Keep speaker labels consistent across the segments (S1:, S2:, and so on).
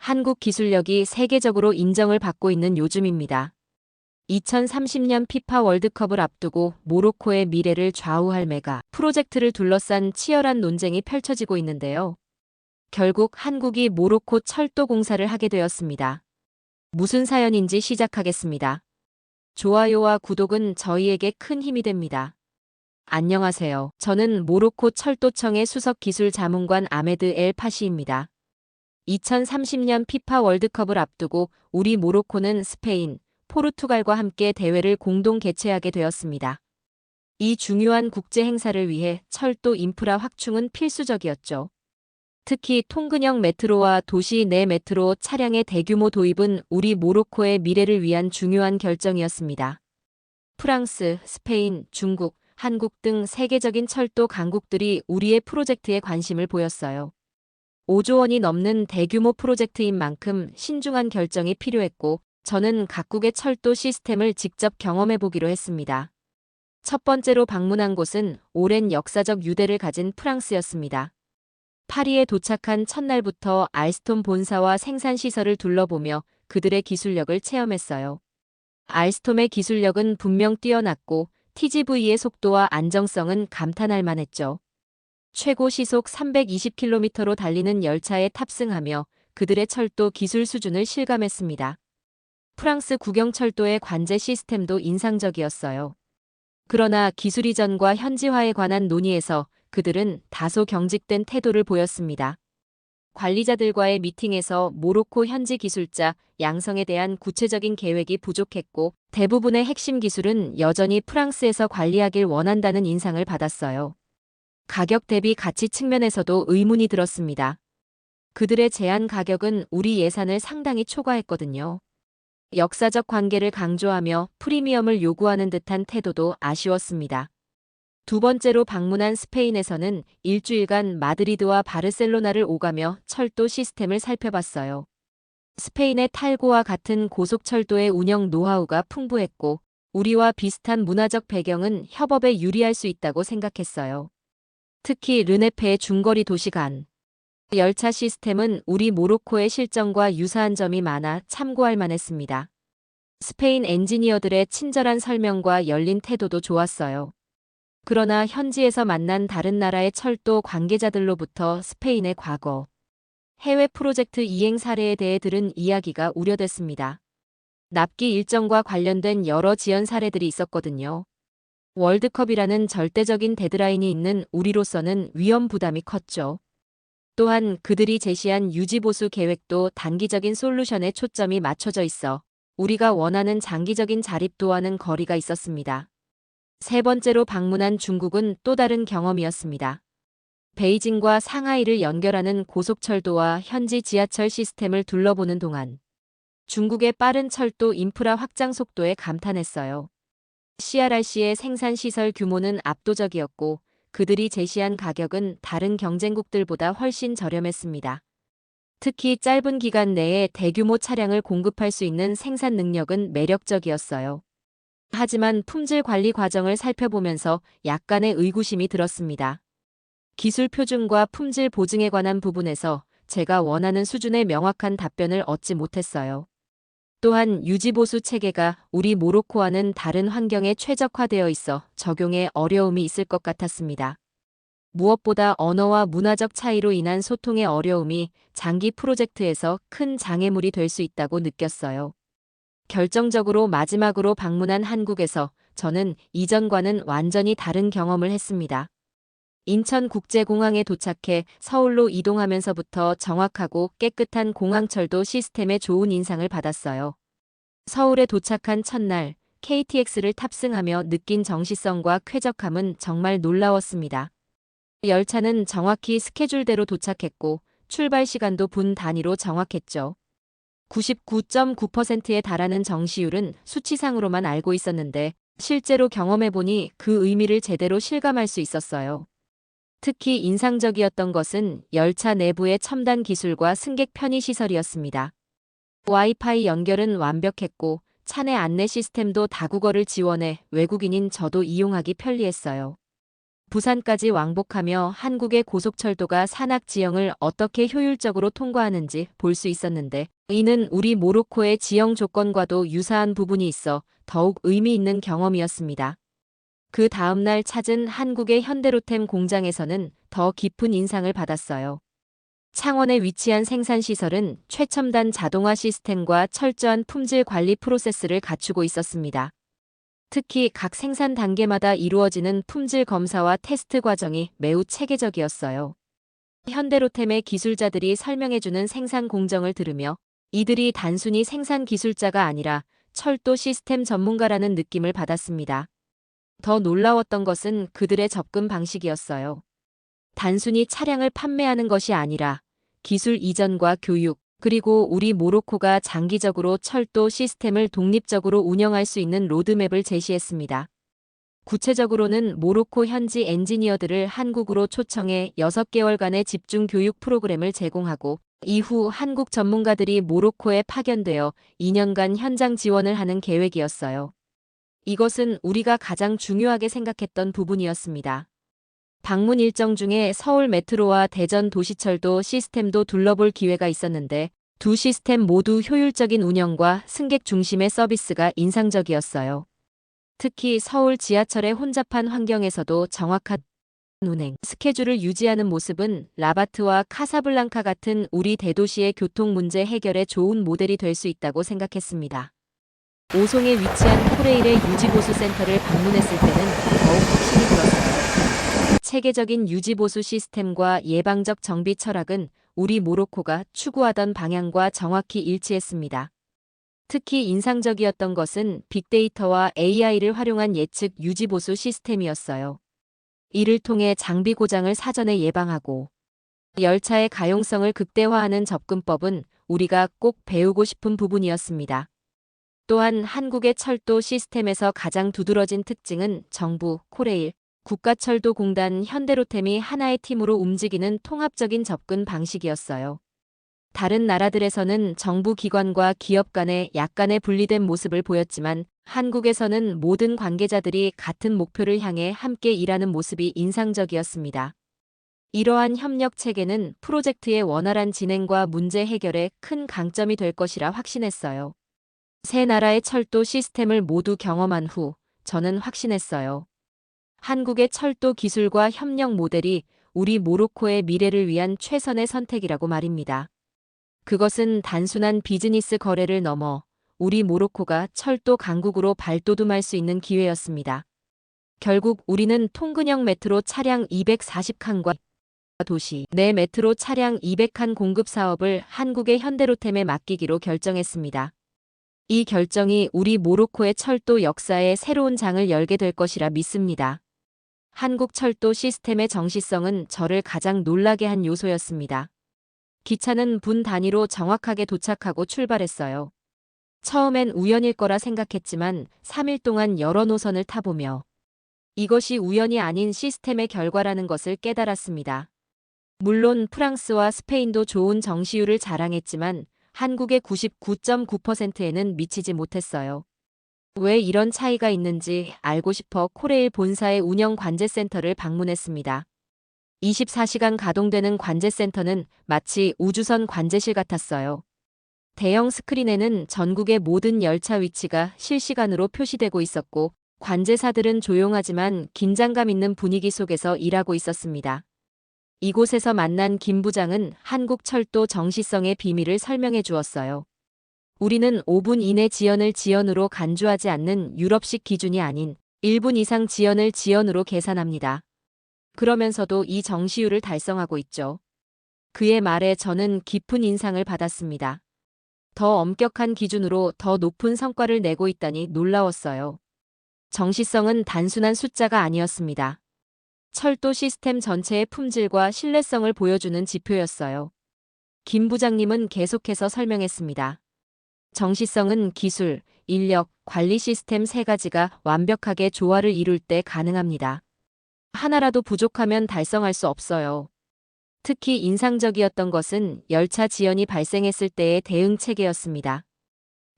S1: 한국 기술력이 세계적으로 인정을 받고 있는 요즘입니다. 2030년 피파 월드컵을 앞두고 모로코의 미래를 좌우할 메가 프로젝트를 둘러싼 치열한 논쟁이 펼쳐지고 있는데요. 결국 한국이 모로코 철도 공사를 하게 되었습니다. 무슨 사연인지 시작하겠습니다. 좋아요와 구독은 저희에게 큰 힘이 됩니다. 안녕하세요. 저는 모로코 철도청의 수석 기술 자문관 아메드 엘 파시입니다. 2030년 피파 월드컵을 앞두고 우리 모로코는 스페인, 포르투갈과 함께 대회를 공동 개최하게 되었습니다. 이 중요한 국제 행사를 위해 철도 인프라 확충은 필수적이었죠. 특히 통근형 메트로와 도시 내 메트로 차량의 대규모 도입은 우리 모로코의 미래를 위한 중요한 결정이었습니다. 프랑스, 스페인, 중국, 한국 등 세계적인 철도 강국들이 우리의 프로젝트에 관심을 보였어요. 5조 원이 넘는 대규모 프로젝트인 만큼 신중한 결정이 필요했고, 저는 각국의 철도 시스템을 직접 경험해 보기로 했습니다. 첫 번째로 방문한 곳은 오랜 역사적 유대를 가진 프랑스였습니다. 파리에 도착한 첫날부터 알스톰 본사와 생산시설을 둘러보며 그들의 기술력을 체험했어요. 알스톰의 기술력은 분명 뛰어났고 TGV의 속도와 안정성은 감탄할 만했죠. 최고 시속 320km로 달리는 열차에 탑승하며 그들의 철도 기술 수준을 실감했습니다. 프랑스 국영철도의 관제 시스템도 인상적이었어요. 그러나 기술 이전과 현지화에 관한 논의에서 그들은 다소 경직된 태도를 보였습니다. 관리자들과의 미팅에서 모로코 현지 기술자 양성에 대한 구체적인 계획이 부족했고 대부분의 핵심 기술은 여전히 프랑스에서 관리하길 원한다는 인상을 받았어요. 가격 대비 가치 측면에서도 의문이 들었습니다. 그들의 제안 가격은 우리 예산을 상당히 초과했거든요. 역사적 관계를 강조하며 프리미엄을 요구하는 듯한 태도도 아쉬웠습니다. 두 번째로 방문한 스페인에서는 일주일간 마드리드와 바르셀로나를 오가며 철도 시스템을 살펴봤어요. 스페인의 탈고와 같은 고속철도의 운영 노하우가 풍부했고 우리와 비슷한 문화적 배경은 협업에 유리할 수 있다고 생각했어요. 특히 르네페의 중거리 도시 간 열차 시스템은 우리 모로코의 실정과 유사한 점이 많아 참고할 만했습니다. 스페인 엔지니어들의 친절한 설명과 열린 태도도 좋았어요. 그러나 현지에서 만난 다른 나라의 철도 관계자들로부터 스페인의 과거, 해외 프로젝트 이행 사례에 대해 들은 이야기가 우려됐습니다. 납기 일정과 관련된 여러 지연 사례들이 있었거든요. 월드컵이라는 절대적인 데드라인이 있는 우리로서는 위험 부담이 컸죠. 또한 그들이 제시한 유지보수 계획도 단기적인 솔루션에 초점이 맞춰져 있어 우리가 원하는 장기적인 자립도와는 거리가 있었습니다. 세 번째로 방문한 중국은 또 다른 경험이었습니다. 베이징과 상하이를 연결하는 고속철도와 현지 지하철 시스템을 둘러보는 동안 중국의 빠른 철도 인프라 확장 속도에 감탄했어요. CRRC의 생산시설 규모는 압도적이었고 그들이 제시한 가격은 다른 경쟁국들보다 훨씬 저렴했습니다. 특히 짧은 기간 내에 대규모 차량을 공급할 수 있는 생산 능력은 매력적이었어요. 하지만 품질 관리 과정을 살펴보면서 약간의 의구심이 들었습니다. 기술 표준과 품질 보증에 관한 부분에서 제가 원하는 수준의 명확한 답변을 얻지 못했어요. 또한 유지보수 체계가 우리 모로코와는 다른 환경에 최적화되어 있어 적용에 어려움이 있을 것 같았습니다. 무엇보다 언어와 문화적 차이로 인한 소통의 어려움이 장기 프로젝트에서 큰 장애물이 될 수 있다고 느꼈어요. 결정적으로 마지막으로 방문한 한국에서 저는 이전과는 완전히 다른 경험을 했습니다. 인천국제공항에 도착해 서울로 이동하면서부터 정확하고 깨끗한 공항철도 시스템에 좋은 인상을 받았어요. 서울에 도착한 첫날 KTX를 탑승하며 느낀 정시성과 쾌적함은 정말 놀라웠습니다. 열차는 정확히 스케줄대로 도착했고 출발 시간도 분 단위로 정확했죠. 99.9%에 달하는 정시율은 수치상으로만 알고 있었는데 실제로 경험해보니 그 의미를 제대로 실감할 수 있었어요. 특히 인상적이었던 것은 열차 내부의 첨단 기술과 승객 편의 시설이었습니다. 와이파이 연결은 완벽했고 차내 안내 시스템도 다국어를 지원해 외국인인 저도 이용하기 편리했어요. 부산까지 왕복하며 한국의 고속철도가 산악 지형을 어떻게 효율적으로 통과하는지 볼 수 있었는데, 이는 우리 모로코의 지형 조건과도 유사한 부분이 있어 더욱 의미 있는 경험이었습니다. 그 다음날 찾은 한국의 현대로템 공장에서는 더 깊은 인상을 받았어요. 창원에 위치한 생산시설은 최첨단 자동화 시스템과 철저한 품질 관리 프로세스를 갖추고 있었습니다. 특히 각 생산 단계마다 이루어지는 품질 검사와 테스트 과정이 매우 체계적이었어요. 현대로템의 기술자들이 설명해주는 생산 공정을 들으며 이들이 단순히 생산 기술자가 아니라 철도 시스템 전문가라는 느낌을 받았습니다. 더 놀라웠던 것은 그들의 접근 방식이었어요. 단순히 차량을 판매하는 것이 아니라 기술 이전과 교육, 그리고 우리 모로코가 장기적으로 철도 시스템을 독립적으로 운영할 수 있는 로드맵을 제시했습니다. 구체적으로는 모로코 현지 엔지니어들을 한국으로 초청해 6개월간의 집중 교육 프로그램을 제공하고 이후 한국 전문가들이 모로코에 파견되어 2년간 현장 지원을 하는 계획이었어요. 이것은 우리가 가장 중요하게 생각했던 부분이었습니다. 방문 일정 중에 서울 메트로와 대전 도시철도 시스템도 둘러볼 기회가 있었는데 두 시스템 모두 효율적인 운영과 승객 중심의 서비스가 인상적이었어요. 특히 서울 지하철의 혼잡한 환경에서도 정확한 운행 스케줄을 유지하는 모습은 라바트와 카사블랑카 같은 우리 대도시의 교통 문제 해결에 좋은 모델이 될 수 있다고 생각했습니다. 오송에 위치한 코레일의 유지보수 센터를 방문했을 때는 더욱 확신이 들었어요. 체계적인 유지보수 시스템과 예방적 정비 철학은 우리 모로코가 추구하던 방향과 정확히 일치했습니다. 특히 인상적이었던 것은 빅데이터와 AI를 활용한 예측 유지보수 시스템이었어요. 이를 통해 장비 고장을 사전에 예방하고 열차의 가용성을 극대화하는 접근법은 우리가 꼭 배우고 싶은 부분이었습니다. 또한 한국의 철도 시스템에서 가장 두드러진 특징은 정부, 코레일, 국가철도공단, 현대로템이 하나의 팀으로 움직이는 통합적인 접근 방식이었어요. 다른 나라들에서는 정부 기관과 기업 간에 약간의 분리된 모습을 보였지만 한국에서는 모든 관계자들이 같은 목표를 향해 함께 일하는 모습이 인상적이었습니다. 이러한 협력 체계는 프로젝트의 원활한 진행과 문제 해결에 큰 강점이 될 것이라 확신했어요. 세 나라의 철도 시스템을 모두 경험한 후 저는 확신했어요. 한국의 철도 기술과 협력 모델이 우리 모로코의 미래를 위한 최선의 선택이라고 말입니다. 그것은 단순한 비즈니스 거래를 넘어 우리 모로코가 철도 강국으로 발돋움할 수 있는 기회였습니다. 결국 우리는 통근형 메트로 차량 240칸과 도시 내 메트로 차량 200칸 공급 사업을 한국의 현대로템에 맡기기로 결정했습니다. 이 결정이 우리 모로코의 철도 역사에 새로운 장을 열게 될 것이라 믿습니다. 한국 철도 시스템의 정시성은 저를 가장 놀라게 한 요소였습니다. 기차는 분 단위로 정확하게 도착하고 출발했어요. 처음엔 우연일 거라 생각했지만 3일 동안 여러 노선을 타보며 이것이 우연이 아닌 시스템의 결과라는 것을 깨달았습니다. 물론 프랑스와 스페인도 좋은 정시율을 자랑했지만 한국의 99.9%에는 미치지 못했어요. 왜 이런 차이가 있는지 알고 싶어 코레일 본사의 운영 관제센터를 방문했습니다. 24시간 가동되는 관제센터는 마치 우주선 관제실 같았어요. 대형 스크린에는 전국의 모든 열차 위치가 실시간으로 표시되고 있었고 관제사들은 조용하지만 긴장감 있는 분위기 속에서 일하고 있었습니다. 이곳에서 만난 김 부장은 한국 철도 정시성의 비밀을 설명해 주었어요. 우리는 5분 이내 지연을 지연으로 간주하지 않는 유럽식 기준이 아닌 1분 이상 지연을 지연으로 계산합니다. 그러면서도 이 정시율을 달성하고 있죠. 그의 말에 저는 깊은 인상을 받았습니다. 더 엄격한 기준으로 더 높은 성과를 내고 있다니 놀라웠어요. 정시성은 단순한 숫자가 아니었습니다. 철도 시스템 전체의 품질과 신뢰성을 보여주는 지표였어요. 김 부장님은 계속해서 설명했습니다. 정시성은 기술, 인력, 관리 시스템 세 가지가 완벽하게 조화를 이룰 때 가능합니다. 하나라도 부족하면 달성할 수 없어요. 특히 인상적이었던 것은 열차 지연이 발생했을 때의 대응 체계였습니다.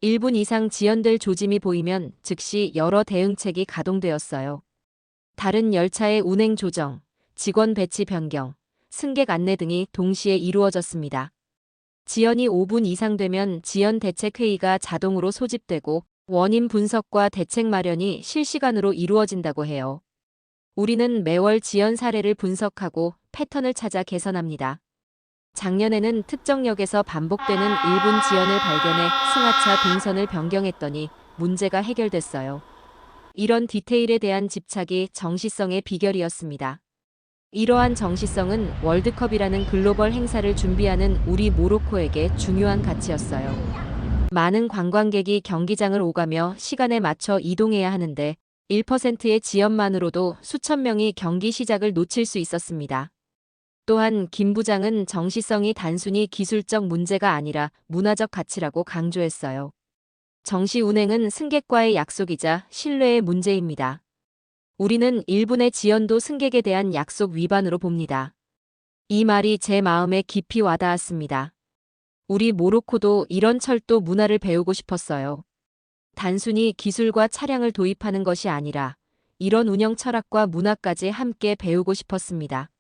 S1: 1분 이상 지연될 조짐이 보이면 즉시 여러 대응책이 가동되었어요. 다른 열차의 운행 조정, 직원 배치 변경, 승객 안내 등이 동시에 이루어졌습니다. 지연이 5분 이상 되면 지연 대책 회의가 자동으로 소집되고 원인 분석과 대책 마련이 실시간으로 이루어진다고 해요. 우리는 매월 지연 사례를 분석하고 패턴을 찾아 개선합니다. 작년에는 특정 역에서 반복되는 1분 지연을 발견해 승하차 동선을 변경했더니 문제가 해결됐어요. 이런 디테일에 대한 집착이 정시성의 비결이었습니다. 이러한 정시성은 월드컵이라는 글로벌 행사를 준비하는 우리 모로코에게 중요한 가치였어요. 많은 관광객이 경기장을 오가며 시간에 맞춰 이동해야 하는데 1%의 지연만으로도 수천 명이 경기 시작을 놓칠 수 있었습니다. 또한 김 부장은 정시성이 단순히 기술적 문제가 아니라 문화적 가치라고 강조했어요. 정시 운행은 승객과의 약속이자 신뢰의 문제입니다. 우리는 1분의 지연도 승객에 대한 약속 위반으로 봅니다. 이 말이 제 마음에 깊이 와닿았습니다. 우리 모로코도 이런 철도 문화를 배우고 싶었어요. 단순히 기술과 차량을 도입하는 것이 아니라 이런 운영 철학과 문화까지 함께 배우고 싶었습니다.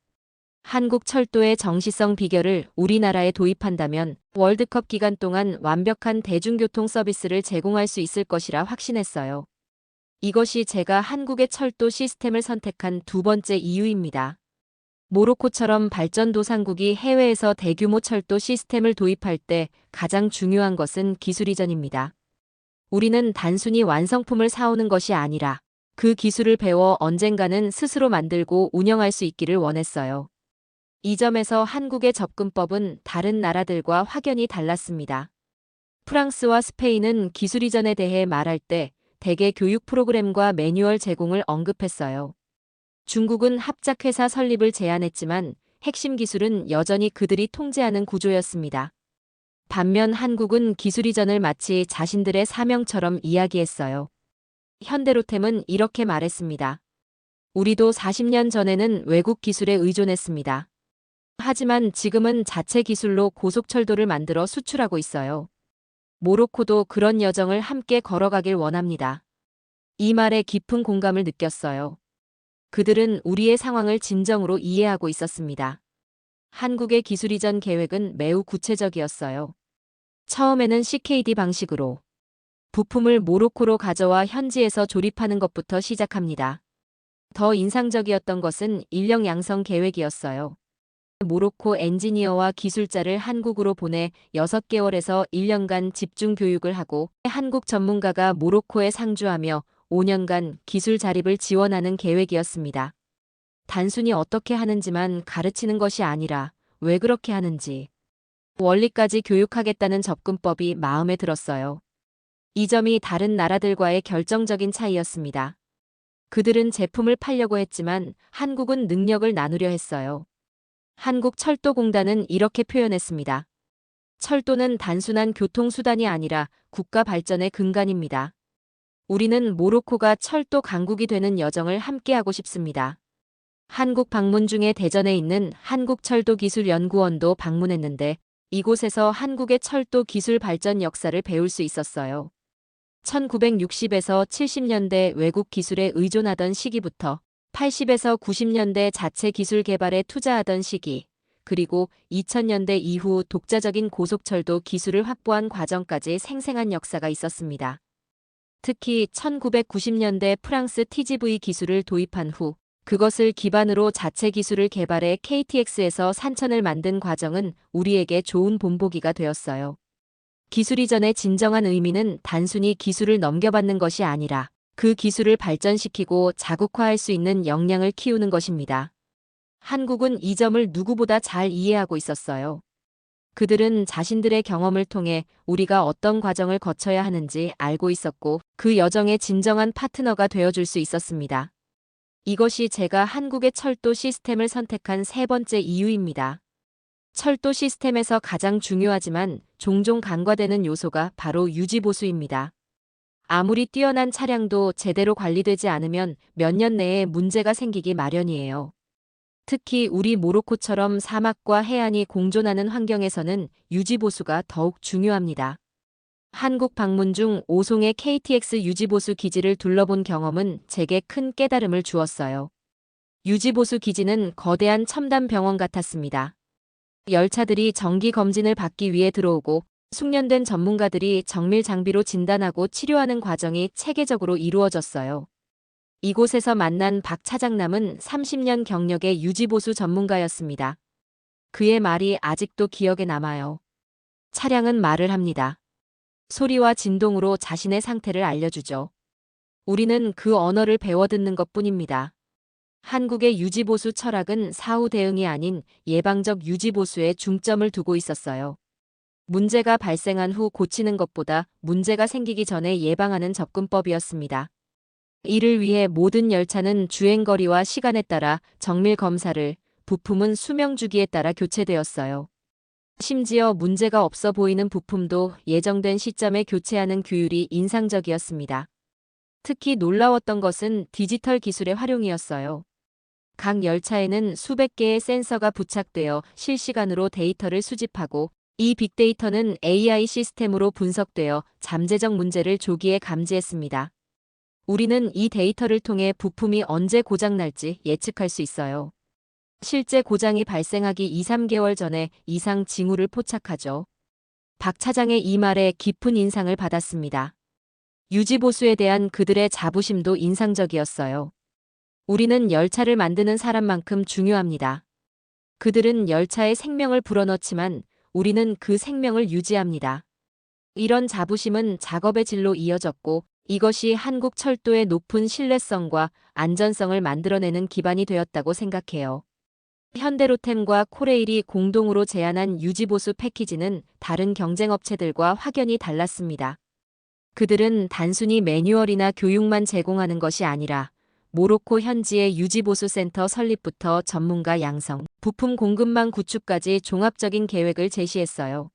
S1: 한국 철도의 정시성 비결을 우리나라에 도입한다면 월드컵 기간 동안 완벽한 대중교통 서비스를 제공할 수 있을 것이라 확신했어요. 이것이 제가 한국의 철도 시스템을 선택한 두 번째 이유입니다. 모로코처럼 발전도상국이 해외에서 대규모 철도 시스템을 도입할 때 가장 중요한 것은 기술 이전입니다. 우리는 단순히 완성품을 사오는 것이 아니라 그 기술을 배워 언젠가는 스스로 만들고 운영할 수 있기를 원했어요. 이 점에서 한국의 접근법은 다른 나라들과 확연히 달랐습니다. 프랑스와 스페인은 기술 이전에 대해 말할 때 대개 교육 프로그램과 매뉴얼 제공을 언급했어요. 중국은 합작회사 설립을 제안했지만 핵심 기술은 여전히 그들이 통제하는 구조였습니다. 반면 한국은 기술 이전을 마치 자신들의 사명처럼 이야기했어요. 현대로템은 이렇게 말했습니다. 우리도 40년 전에는 외국 기술에 의존했습니다. 하지만 지금은 자체 기술로 고속철도를 만들어 수출하고 있어요. 모로코도 그런 여정을 함께 걸어가길 원합니다. 이 말에 깊은 공감을 느꼈어요. 그들은 우리의 상황을 진정으로 이해하고 있었습니다. 한국의 기술 이전 계획은 매우 구체적이었어요. 처음에는 CKD 방식으로 부품을 모로코로 가져와 현지에서 조립하는 것부터 시작합니다. 더 인상적이었던 것은 인력 양성 계획이었어요. 모로코 엔지니어와 기술자를 한국으로 보내 6개월에서 1년간 집중 교육을 하고 한국 전문가가 모로코에 상주하며 5년간 기술 자립을 지원하는 계획이었습니다. 단순히 어떻게 하는지만 가르치는 것이 아니라 왜 그렇게 하는지, 원리까지 교육하겠다는 접근법이 마음에 들었어요. 이 점이 다른 나라들과의 결정적인 차이였습니다. 그들은 제품을 팔려고 했지만 한국은 능력을 나누려 했어요. 한국철도공단은 이렇게 표현했습니다. 철도는 단순한 교통수단이 아니라 국가 발전의 근간입니다. 우리는 모로코가 철도 강국이 되는 여정을 함께하고 싶습니다. 한국 방문 중에 대전에 있는 한국철도기술연구원도 방문했는데 이곳에서 한국의 철도 기술 발전 역사를 배울 수 있었어요. 1960에서 70년대 외국 기술에 의존하던 시기부터 80에서 90년대 자체 기술 개발에 투자하던 시기, 그리고 2000년대 이후 독자적인 고속철도 기술을 확보한 과정까지 생생한 역사가 있었습니다. 특히 1990년대 프랑스 TGV 기술을 도입한 후 그것을 기반으로 자체 기술을 개발해 KTX에서 산천을 만든 과정은 우리에게 좋은 본보기가 되었어요. 기술 이전의 진정한 의미는 단순히 기술을 넘겨받는 것이 아니라 그 기술을 발전시키고 자국화할 수 있는 역량을 키우는 것입니다. 한국은 이 점을 누구보다 잘 이해하고 있었어요. 그들은 자신들의 경험을 통해 우리가 어떤 과정을 거쳐야 하는지 알고 있었고 그 여정의 진정한 파트너가 되어줄 수 있었습니다. 이것이 제가 한국의 철도 시스템을 선택한 세 번째 이유입니다. 철도 시스템에서 가장 중요하지만 종종 간과되는 요소가 바로 유지보수입니다. 아무리 뛰어난 차량도 제대로 관리되지 않으면 몇 년 내에 문제가 생기기 마련이에요. 특히 우리 모로코처럼 사막과 해안이 공존하는 환경에서는 유지보수가 더욱 중요합니다. 한국 방문 중 오송의 KTX 유지보수 기지를 둘러본 경험은 제게 큰 깨달음을 주었어요. 유지보수 기지는 거대한 첨단 병원 같았습니다. 열차들이 정기 검진을 받기 위해 들어오고 숙련된 전문가들이 정밀 장비로 진단하고 치료하는 과정이 체계적으로 이루어졌어요. 이곳에서 만난 박 차장남은 30년 경력의 유지보수 전문가였습니다. 그의 말이 아직도 기억에 남아요. 차량은 말을 합니다. 소리와 진동으로 자신의 상태를 알려주죠. 우리는 그 언어를 배워듣는 것뿐입니다. 한국의 유지보수 철학은 사후 대응이 아닌 예방적 유지보수에 중점을 두고 있었어요. 문제가 발생한 후 고치는 것보다 문제가 생기기 전에 예방하는 접근법이었습니다. 이를 위해 모든 열차는 주행거리와 시간에 따라 정밀 검사를, 부품은 수명 주기에 따라 교체되었어요. 심지어 문제가 없어 보이는 부품도 예정된 시점에 교체하는 규율이 인상적이었습니다. 특히 놀라웠던 것은 디지털 기술의 활용이었어요. 각 열차에는 수백 개의 센서가 부착되어 실시간으로 데이터를 수집하고 이 빅데이터는 AI 시스템으로 분석되어 잠재적 문제를 조기에 감지했습니다. 우리는 이 데이터를 통해 부품이 언제 고장날지 예측할 수 있어요. 실제 고장이 발생하기 2~3개월 전에 이상 징후를 포착하죠. 박 차장의 이 말에 깊은 인상을 받았습니다. 유지보수에 대한 그들의 자부심도 인상적이었어요. 우리는 열차를 만드는 사람만큼 중요합니다. 그들은 열차에 생명을 불어넣지만 우리는 그 생명을 유지합니다. 이런 자부심은 작업의 질로 이어졌고 이것이 한국 철도의 높은 신뢰성과 안전성을 만들어내는 기반이 되었다고 생각해요. 현대로템과 코레일이 공동으로 제안한 유지보수 패키지는 다른 경쟁업체들과 확연히 달랐습니다. 그들은 단순히 매뉴얼이나 교육만 제공하는 것이 아니라 모로코 현지의 유지보수 센터 설립부터 전문가 양성, 부품 공급망 구축까지 종합적인 계획을 제시했어요.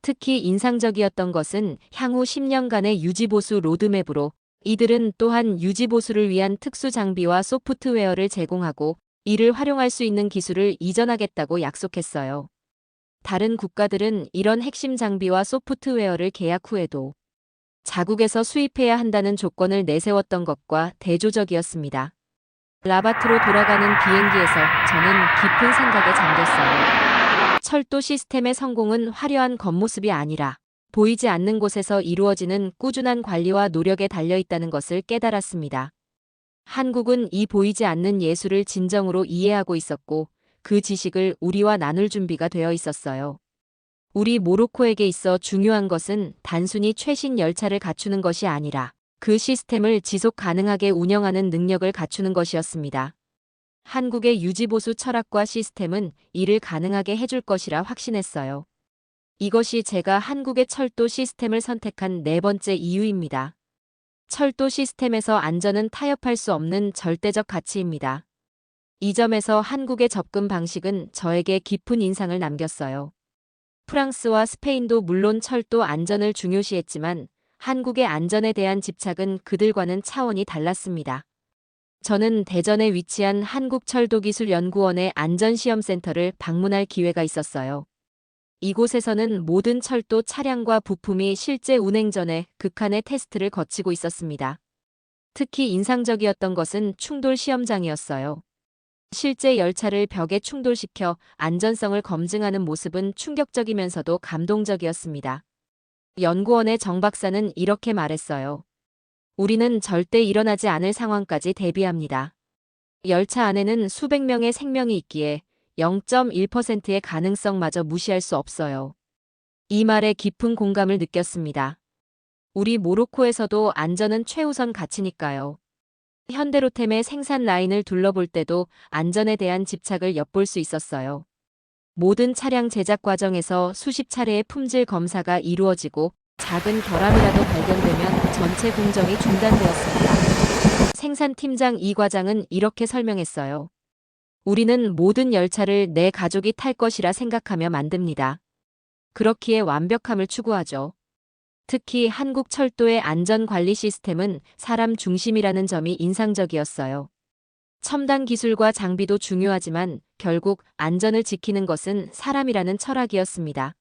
S1: 특히 인상적이었던 것은 향후 10년간의 유지보수 로드맵으로 이들은 또한 유지보수를 위한 특수 장비와 소프트웨어를 제공하고 이를 활용할 수 있는 기술을 이전하겠다고 약속했어요. 다른 국가들은 이런 핵심 장비와 소프트웨어를 계약 후에도 자국에서 수입해야 한다는 조건을 내세웠던 것과 대조적이었습니다. 라바트로 돌아가는 비행기에서 저는 깊은 생각에 잠겼어요. 철도 시스템의 성공은 화려한 겉모습이 아니라 보이지 않는 곳에서 이루어지는 꾸준한 관리와 노력에 달려 있다는 것을 깨달았습니다. 한국은 이 보이지 않는 예술을 진정으로 이해하고 있었고 그 지식을 우리와 나눌 준비가 되어 있었어요. 우리 모로코에게 있어 중요한 것은 단순히 최신 열차를 갖추는 것이 아니라 그 시스템을 지속 가능하게 운영하는 능력을 갖추는 것이었습니다. 한국의 유지보수 철학과 시스템은 이를 가능하게 해줄 것이라 확신했어요. 이것이 제가 한국의 철도 시스템을 선택한 네 번째 이유입니다. 철도 시스템에서 안전은 타협할 수 없는 절대적 가치입니다. 이 점에서 한국의 접근 방식은 저에게 깊은 인상을 남겼어요. 프랑스와 스페인도 물론 철도 안전을 중요시했지만 한국의 안전에 대한 집착은 그들과는 차원이 달랐습니다. 저는 대전에 위치한 한국철도기술연구원의 안전시험센터를 방문할 기회가 있었어요. 이곳에서는 모든 철도 차량과 부품이 실제 운행 전에 극한의 테스트를 거치고 있었습니다. 특히 인상적이었던 것은 충돌 시험장이었어요. 실제 열차를 벽에 충돌시켜 안전성을 검증하는 모습은 충격적이면서도 감동적이었습니다. 연구원의 정 박사는 이렇게 말했어요. 우리는 절대 일어나지 않을 상황까지 대비합니다. 열차 안에는 수백 명의 생명이 있기에 0.1%의 가능성마저 무시할 수 없어요. 이 말에 깊은 공감을 느꼈습니다. 우리 모로코에서도 안전은 최우선 가치니까요. 현대로템의 생산 라인을 둘러볼 때도 안전에 대한 집착을 엿볼 수 있었어요. 모든 차량 제작 과정에서 수십 차례의 품질 검사가 이루어지고 작은 결함이라도 발견되면 전체 공정이 중단되었습니다. 생산팀장 이 과장은 이렇게 설명했어요. 우리는 모든 열차를 내 가족이 탈 것이라 생각하며 만듭니다. 그렇기에 완벽함을 추구하죠. 특히 한국 철도의 안전관리 시스템은 사람 중심이라는 점이 인상적이었어요. 첨단 기술과 장비도 중요하지만 결국 안전을 지키는 것은 사람이라는 철학이었습니다.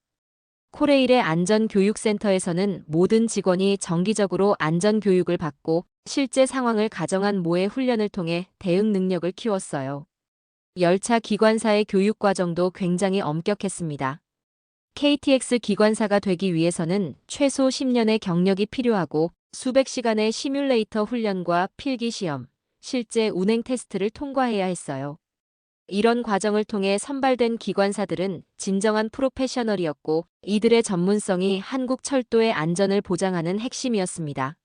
S1: 코레일의 안전교육센터에서는 모든 직원이 정기적으로 안전교육을 받고 실제 상황을 가정한 모의 훈련을 통해 대응 능력을 키웠어요. 열차 기관사의 교육 과정도 굉장히 엄격했습니다. KTX 기관사가 되기 위해서는 최소 10년의 경력이 필요하고 수백 시간의 시뮬레이터 훈련과 필기 시험, 실제 운행 테스트를 통과해야 했어요. 이런 과정을 통해 선발된 기관사들은 진정한 프로페셔널이었고 이들의 전문성이 한국 철도의 안전을 보장하는 핵심이었습니다.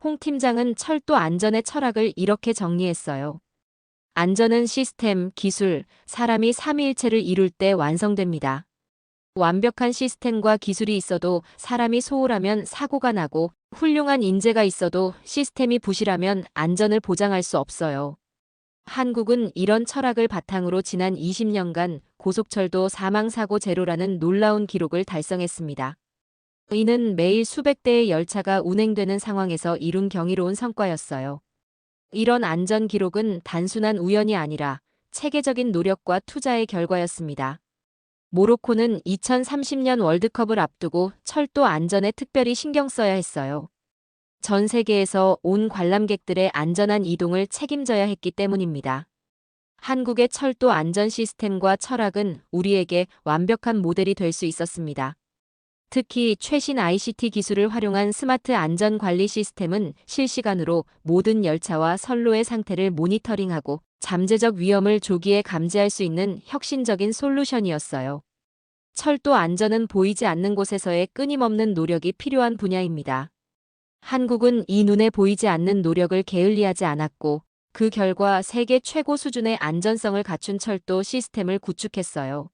S1: 홍 팀장은 철도 안전의 철학을 이렇게 정리했어요. 안전은 시스템, 기술, 사람이 삼위일체를 이룰 때 완성됩니다. 완벽한 시스템과 기술이 있어도 사람이 소홀하면 사고가 나고 훌륭한 인재가 있어도 시스템이 부실하면 안전을 보장할 수 없어요. 한국은 이런 철학을 바탕으로 지난 20년간 고속철도 사망사고 제로라는 놀라운 기록을 달성했습니다. 이는 매일 수백 대의 열차가 운행되는 상황에서 이룬 경이로운 성과였어요. 이런 안전 기록은 단순한 우연이 아니라 체계적인 노력과 투자의 결과였습니다. 모로코는 2030년 월드컵을 앞두고 철도 안전에 특별히 신경 써야 했어요. 전 세계에서 온 관람객들의 안전한 이동을 책임져야 했기 때문입니다. 한국의 철도 안전 시스템과 철학은 우리에게 완벽한 모델이 될 수 있었습니다. 특히 최신 ICT 기술을 활용한 스마트 안전 관리 시스템은 실시간으로 모든 열차와 선로의 상태를 모니터링하고 잠재적 위험을 조기에 감지할 수 있는 혁신적인 솔루션이었어요. 철도 안전은 보이지 않는 곳에서의 끊임없는 노력이 필요한 분야입니다. 한국은 이 눈에 보이지 않는 노력을 게을리하지 않았고 그 결과 세계 최고 수준의 안전성을 갖춘 철도 시스템을 구축했어요.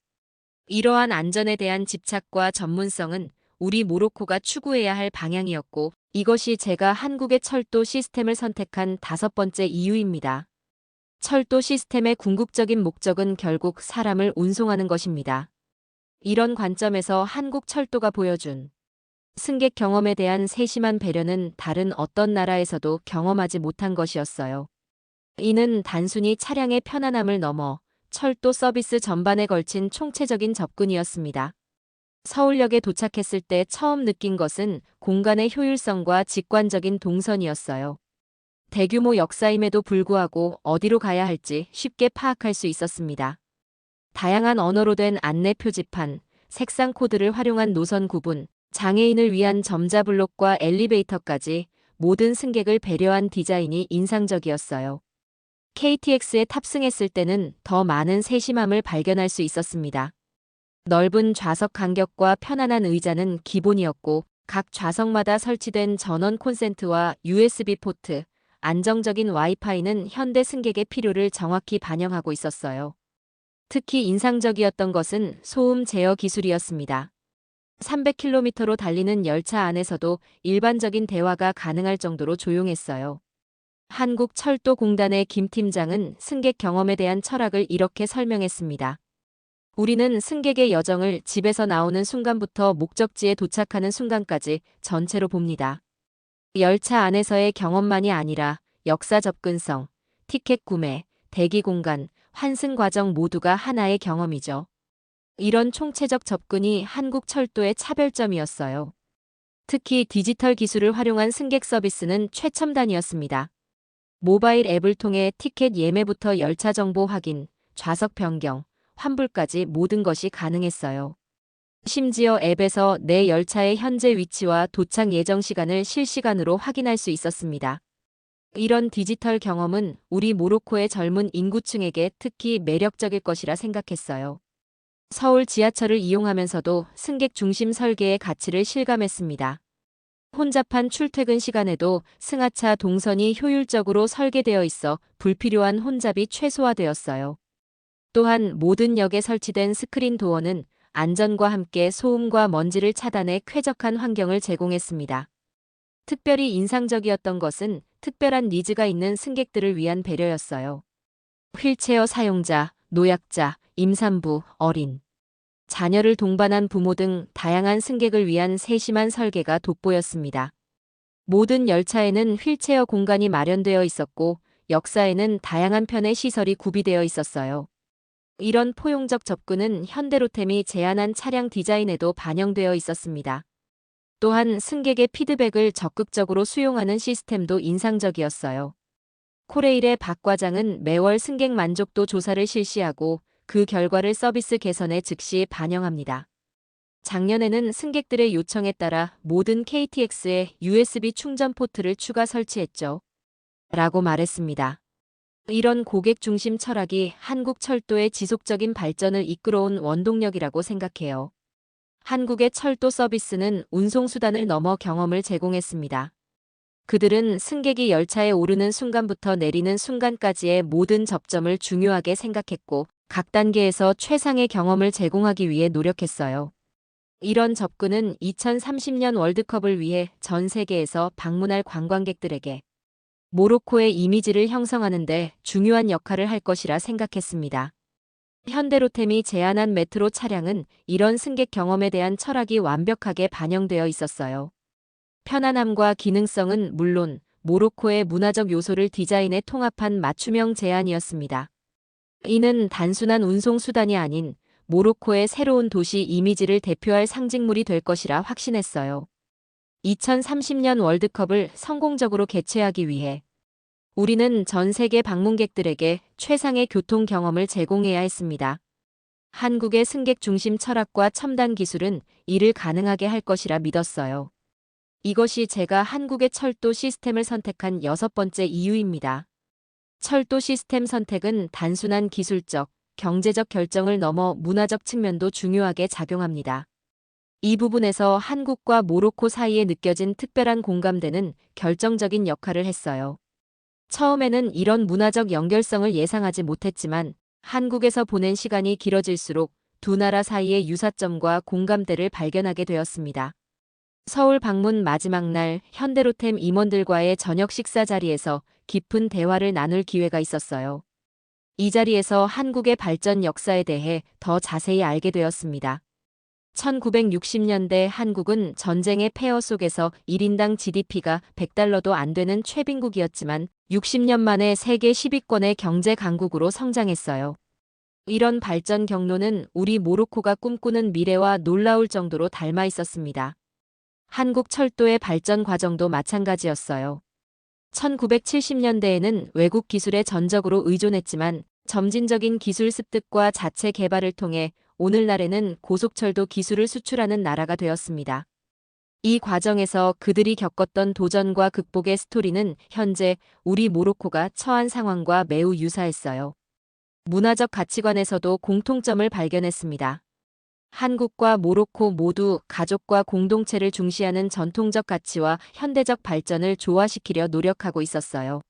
S1: 이러한 안전에 대한 집착과 전문성은 우리 모로코가 추구해야 할 방향이었고 이것이 제가 한국의 철도 시스템을 선택한 5번째 이유입니다. 철도 시스템의 궁극적인 목적은 결국 사람을 운송하는 것입니다. 이런 관점에서 한국 철도가 보여준 승객 경험에 대한 세심한 배려는 다른 어떤 나라에서도 경험하지 못한 것이었어요. 이는 단순히 차량의 편안함을 넘어 철도 서비스 전반에 걸친 총체적인 접근이었습니다. 서울역에 도착했을 때 처음 느낀 것은 공간의 효율성과 직관적인 동선이었어요. 대규모 역사임에도 불구하고 어디로 가야 할지 쉽게 파악할 수 있었습니다. 다양한 언어로 된 안내 표지판, 색상 코드를 활용한 노선 구분, 장애인을 위한 점자 블록과 엘리베이터까지 모든 승객을 배려한 디자인이 인상적이었어요. KTX에 탑승했을 때는 더 많은 세심함을 발견할 수 있었습니다. 넓은 좌석 간격과 편안한 의자는 기본이었고 각 좌석마다 설치된 전원 콘센트와 USB 포트, 안정적인 와이파이는 현대 승객의 필요를 정확히 반영하고 있었어요. 특히 인상적이었던 것은 소음 제어 기술이었습니다. 300km로 달리는 열차 안에서도 일반적인 대화가 가능할 정도로 조용했어요. 한국철도공단의 김 팀장은 승객 경험에 대한 철학을 이렇게 설명했습니다. 우리는 승객의 여정을 집에서 나오는 순간부터 목적지에 도착하는 순간까지 전체로 봅니다. 열차 안에서의 경험만이 아니라 역사 접근성, 티켓 구매, 대기 공간, 환승 과정 모두가 하나의 경험이죠. 이런 총체적 접근이 한국 철도의 차별점이었어요. 특히 디지털 기술을 활용한 승객 서비스는 최첨단이었습니다. 모바일 앱을 통해 티켓 예매부터 열차 정보 확인, 좌석 변경, 환불까지 모든 것이 가능했어요. 심지어 앱에서 내 열차의 현재 위치와 도착 예정 시간을 실시간으로 확인할 수 있었습니다. 이런 디지털 경험은 우리 모로코의 젊은 인구층에게 특히 매력적일 것이라 생각했어요. 서울 지하철을 이용하면서도 승객 중심 설계의 가치를 실감했습니다. 혼잡한 출퇴근 시간에도 승하차 동선이 효율적으로 설계되어 있어 불필요한 혼잡이 최소화되었어요. 또한 모든 역에 설치된 스크린 도어는 안전과 함께 소음과 먼지를 차단해 쾌적한 환경을 제공했습니다. 특별히 인상적이었던 것은 특별한 니즈가 있는 승객들을 위한 배려였어요. 휠체어 사용자, 노약자, 임산부, 어린, 자녀를 동반한 부모 등 다양한 승객을 위한 세심한 설계가 돋보였습니다. 모든 열차에는 휠체어 공간이 마련되어 있었고 역사에는 다양한 편의 시설이 구비되어 있었어요. 이런 포용적 접근은 현대로템이 제안한 차량 디자인에도 반영되어 있었습니다. 또한 승객의 피드백을 적극적으로 수용하는 시스템도 인상적이었어요. 코레일의 박 과장은 매월 승객 만족도 조사를 실시하고 그 결과를 서비스 개선에 즉시 반영합니다. 작년에는 승객들의 요청에 따라 모든 KTX에 USB 충전 포트를 추가 설치했죠. 라고 말했습니다. 이런 고객 중심 철학이 한국 철도의 지속적인 발전을 이끌어온 원동력이라고 생각해요. 한국의 철도 서비스는 운송수단을 넘어 경험을 제공했습니다. 그들은 승객이 열차에 오르는 순간부터 내리는 순간까지의 모든 접점을 중요하게 생각했고, 각 단계에서 최상의 경험을 제공하기 위해 노력했어요. 이런 접근은 2030년 월드컵을 위해 전 세계에서 방문할 관광객들에게 모로코의 이미지를 형성하는 데 중요한 역할을 할 것이라 생각했습니다. 현대로템이 제안한 메트로 차량은 이런 승객 경험에 대한 철학이 완벽하게 반영되어 있었어요. 편안함과 기능성은 물론 모로코의 문화적 요소를 디자인에 통합한 맞춤형 제안이었습니다. 이는 단순한 운송 수단이 아닌 모로코의 새로운 도시 이미지를 대표할 상징물이 될 것이라 확신했어요. 2030년 월드컵을 성공적으로 개최하기 위해 우리는 전 세계 방문객들에게 최상의 교통 경험을 제공해야 했습니다. 한국의 승객 중심 철학과 첨단 기술은 이를 가능하게 할 것이라 믿었어요. 이것이 제가 한국의 철도 시스템을 선택한 6번째 이유입니다. 철도 시스템 선택은 단순한 기술적, 경제적 결정을 넘어 문화적 측면도 중요하게 작용합니다. 이 부분에서 한국과 모로코 사이에 느껴진 특별한 공감대는 결정적인 역할을 했어요. 처음에는 이런 문화적 연결성을 예상하지 못했지만 한국에서 보낸 시간이 길어질수록 두 나라 사이의 유사점과 공감대를 발견하게 되었습니다. 서울 방문 마지막 날 현대로템 임원들과의 저녁 식사 자리에서 깊은 대화를 나눌 기회가 있었어요. 이 자리에서 한국의 발전 역사에 대해 더 자세히 알게 되었습니다. 1960년대 한국은 전쟁의 폐허 속에서 1인당 GDP가 $100도 안 되는 최빈국이었지만 60년 만에 세계 10위권의 경제 강국으로 성장했어요. 이런 발전 경로는 우리 모로코가 꿈꾸는 미래와 놀라울 정도로 닮아 있었습니다. 한국 철도의 발전 과정도 마찬가지였어요. 1970년대에는 외국 기술에 전적으로 의존했지만 점진적인 기술 습득과 자체 개발을 통해 오늘날에는 고속철도 기술을 수출하는 나라가 되었습니다. 이 과정에서 그들이 겪었던 도전과 극복의 스토리는 현재 우리 모로코가 처한 상황과 매우 유사했어요. 문화적 가치관에서도 공통점을 발견했습니다. 한국과 모로코 모두 가족과 공동체를 중시하는 전통적 가치와 현대적 발전을 조화시키려 노력하고 있었어요.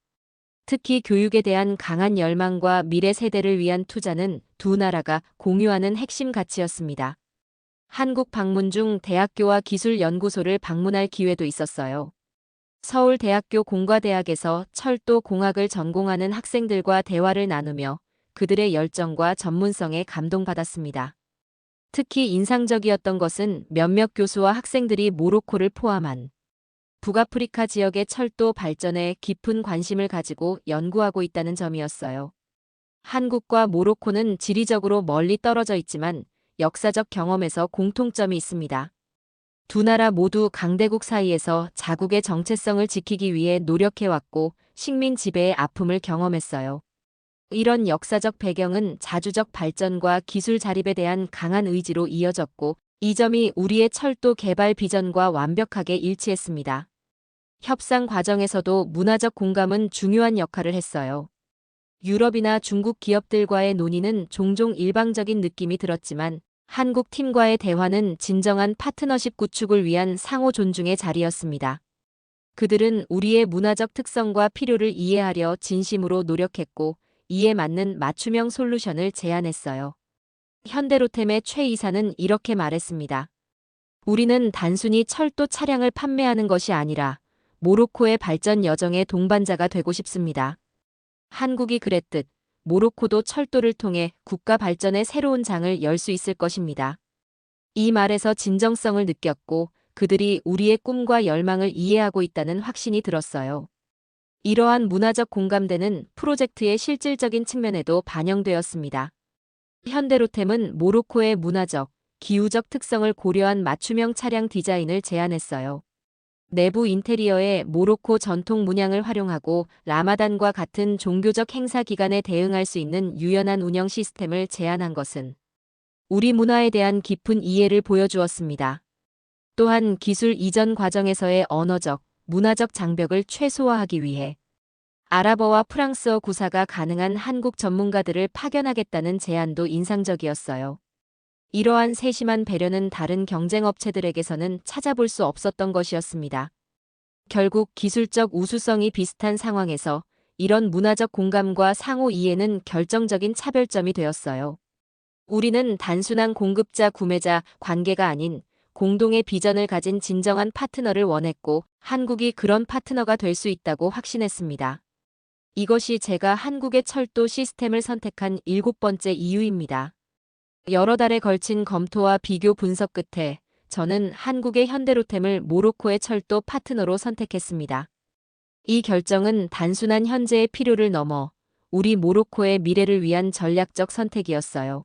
S1: 특히 교육에 대한 강한 열망과 미래 세대를 위한 투자는 두 나라가 공유하는 핵심 가치였습니다. 한국 방문 중 대학교와 기술연구소를 방문할 기회도 있었어요. 서울대학교 공과대학에서 철도공학을 전공하는 학생들과 대화를 나누며 그들의 열정과 전문성에 감동받았습니다. 특히 인상적이었던 것은 몇몇 교수와 학생들이 모로코를 포함한 북아프리카 지역의 철도 발전에 깊은 관심을 가지고 연구하고 있다는 점이었어요. 한국과 모로코는 지리적으로 멀리 떨어져 있지만 역사적 경험에서 공통점이 있습니다. 두 나라 모두 강대국 사이에서 자국의 정체성을 지키기 위해 노력해왔고 식민 지배의 아픔을 경험했어요. 이런 역사적 배경은 자주적 발전과 기술 자립에 대한 강한 의지로 이어졌고 이 점이 우리의 철도 개발 비전과 완벽하게 일치했습니다. 협상 과정에서도 문화적 공감은 중요한 역할을 했어요. 유럽이나 중국 기업들과의 논의는 종종 일방적인 느낌이 들었지만 한국 팀과의 대화는 진정한 파트너십 구축을 위한 상호 존중의 자리였습니다. 그들은 우리의 문화적 특성과 필요를 이해하려 진심으로 노력했고 이에 맞는 맞춤형 솔루션을 제안했어요. 현대로템의 최 이사는 이렇게 말했습니다. 우리는 단순히 철도 차량을 판매하는 것이 아니라 모로코의 발전 여정의 동반자가 되고 싶습니다. 한국이 그랬듯 모로코도 철도를 통해 국가 발전의 새로운 장을 열 수 있을 것입니다. 이 말에서 진정성을 느꼈고 그들이 우리의 꿈과 열망을 이해하고 있다는 확신이 들었어요. 이러한 문화적 공감대는 프로젝트의 실질적인 측면에도 반영되었습니다. 현대로템은 모로코의 문화적, 기후적 특성을 고려한 맞춤형 차량 디자인을 제안했어요. 내부 인테리어에 모로코 전통 문양을 활용하고 라마단과 같은 종교적 행사 기간에 대응할 수 있는 유연한 운영 시스템을 제안한 것은 우리 문화에 대한 깊은 이해를 보여주었습니다. 또한 기술 이전 과정에서의 언어적, 문화적 장벽을 최소화하기 위해 아랍어와 프랑스어 구사가 가능한 한국 전문가들을 파견하겠다는 제안도 인상적이었어요. 이러한 세심한 배려는 다른 경쟁 업체들에게서는 찾아볼 수 없었던 것이었습니다. 결국 기술적 우수성이 비슷한 상황에서 이런 문화적 공감과 상호 이해는 결정적인 차별점이 되었어요. 우리는 단순한 공급자 구매자 관계가 아닌 공동의 비전을 가진 진정한 파트너를 원했고 한국이 그런 파트너가 될 수 있다고 확신했습니다. 이것이 제가 한국의 철도 시스템을 선택한 7번째 이유입니다. 여러 달에 걸친 검토와 비교 분석 끝에 저는 한국의 현대로템을 모로코의 철도 파트너로 선택했습니다. 이 결정은 단순한 현재의 필요를 넘어 우리 모로코의 미래를 위한 전략적 선택이었어요.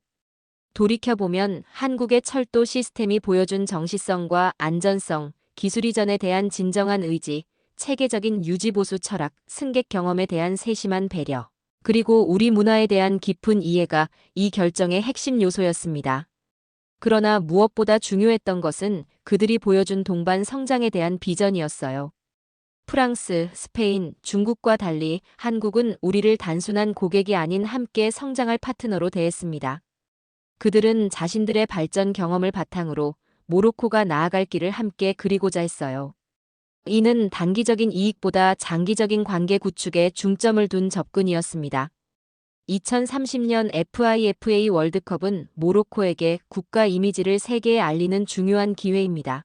S1: 돌이켜보면 한국의 철도 시스템이 보여준 정시성과 안전성, 기술 이전에 대한 진정한 의지, 체계적인 유지보수 철학, 승객 경험에 대한 세심한 배려, 그리고 우리 문화에 대한 깊은 이해가 이 결정의 핵심 요소였습니다. 그러나 무엇보다 중요했던 것은 그들이 보여준 동반 성장에 대한 비전이었어요. 프랑스, 스페인, 중국과 달리 한국은 우리를 단순한 고객이 아닌 함께 성장할 파트너로 대했습니다. 그들은 자신들의 발전 경험을 바탕으로 모로코가 나아갈 길을 함께 그리고자 했어요. 이는 단기적인 이익보다 장기적인 관계 구축에 중점을 둔 접근이었습니다. 2030년 FIFA 월드컵은 모로코에게 국가 이미지를 세계에 알리는 중요한 기회입니다.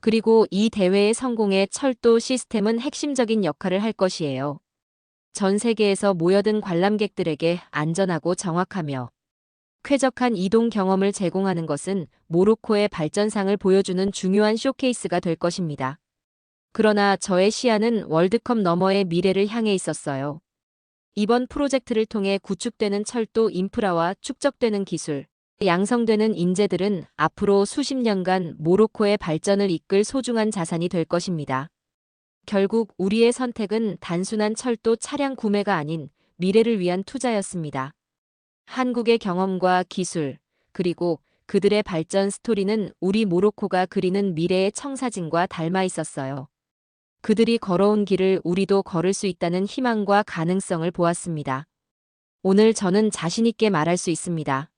S1: 그리고 이 대회의 성공에 철도 시스템은 핵심적인 역할을 할 것이에요. 전 세계에서 모여든 관람객들에게 안전하고 정확하며 쾌적한 이동 경험을 제공하는 것은 모로코의 발전상을 보여주는 중요한 쇼케이스가 될 것입니다. 그러나 저의 시야는 월드컵 너머의 미래를 향해 있었어요. 이번 프로젝트를 통해 구축되는 철도 인프라와 축적되는 기술, 양성되는 인재들은 앞으로 수십 년간 모로코의 발전을 이끌 소중한 자산이 될 것입니다. 결국 우리의 선택은 단순한 철도 차량 구매가 아닌 미래를 위한 투자였습니다. 한국의 경험과 기술, 그리고 그들의 발전 스토리는 우리 모로코가 그리는 미래의 청사진과 닮아 있었어요. 그들이 걸어온 길을 우리도 걸을 수 있다는 희망과 가능성을 보았습니다. 오늘 저는 자신있게 말할 수 있습니다.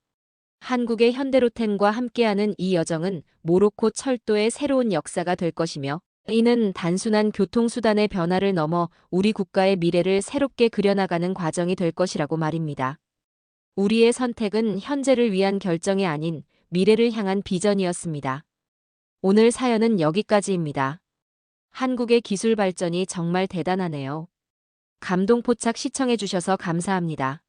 S1: 한국의 현대로템과 함께하는 이 여정은 모로코 철도의 새로운 역사가 될 것이며 이는 단순한 교통수단의 변화를 넘어 우리 국가의 미래를 새롭게 그려나가는 과정이 될 것이라고 말입니다. 우리의 선택은 현재를 위한 결정이 아닌 미래를 향한 비전이었습니다. 오늘 사연은 여기까지입니다. 한국의 기술 발전이 정말 대단하네요. 감동포착 시청해주셔서 감사합니다.